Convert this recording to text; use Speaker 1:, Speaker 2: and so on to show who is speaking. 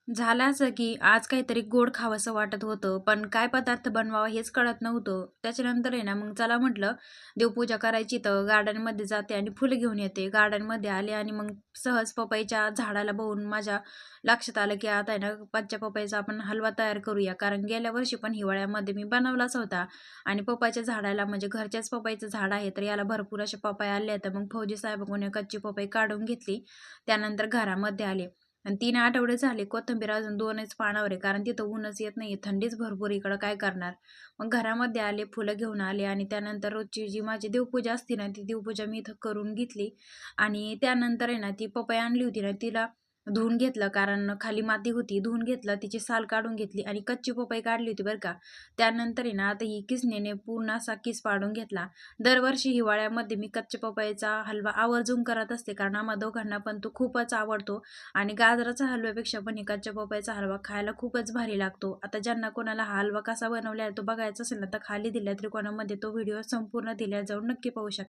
Speaker 1: झालं असं की आज काहीतरी गोड खावंसं वाटत होतं, पण काय पदार्थ बनवावा हेच कळत नव्हतं. त्याच्यानंतर आहे ना, मग चला म्हटलं देवपूजा करायची तर गार्डनमध्ये जाते आणि फुलं घेऊन येते. गार्डनमध्ये आले आणि मग सहज पपईच्या झाडाला बघून माझ्या लक्षात आलं की आता आहे ना, कच्च्या पपईचा आपण हलवा तयार करूया. कारण गेल्या वर्षी पण हिवाळ्यामध्ये मी बनवलाच होता आणि पपईच्या झाडाला म्हणजे घरच्याच पपईचं झाड आहे, तर याला भरपूर असे पपई आले आहेत. मग फौजी साहेबांकडून कच्ची पपई काढून घेतली. त्यानंतर घरामध्ये आले. आणि 3 आठवडे झाले कोथिंबीर अजून 2च पानावर आहे. कारण तिथं ऊनच येत नाहीये. थंडीच भरपूर इकडं काय करणार? मग घरामध्ये आले, फुलं घेऊन आले आणि त्यानंतर रोजची जी माझी देवपूजा असते ना, ती देवपूजा मी इथं करून घेतली. आणि त्यानंतर आहे ना, ती पपई आणली होती ना, तिला धुवून घेतलं. कारण खाली माती होती. धुवून घेतलं, तिची साल काढून घेतली आणि कच्ची पपई काढली होती बरं का. त्यानंतर आहे ना, आता ही किसणीने पूर्ण असा किस पाडून घेतला. दरवर्षी हिवाळ्यामध्ये मी कच्च्या पपईचा हलवा आवर्जून करत असते. कारण आम्हा दोघांना पण तो खूपच आवडतो. आणि गाजराचा हलव्यापेक्षा पण कच्च्या पपईचा हलवा खायला खूपच भारी लागतो. आता ज्यांना कोणाला हा हलवा कसा बनवला आहे तो बघायचा असेल ना, तर खाली दिल्या त्रिकोणामध्ये तो व्हिडिओ संपूर्ण दिल्या जाऊन नक्की पाहू शकता.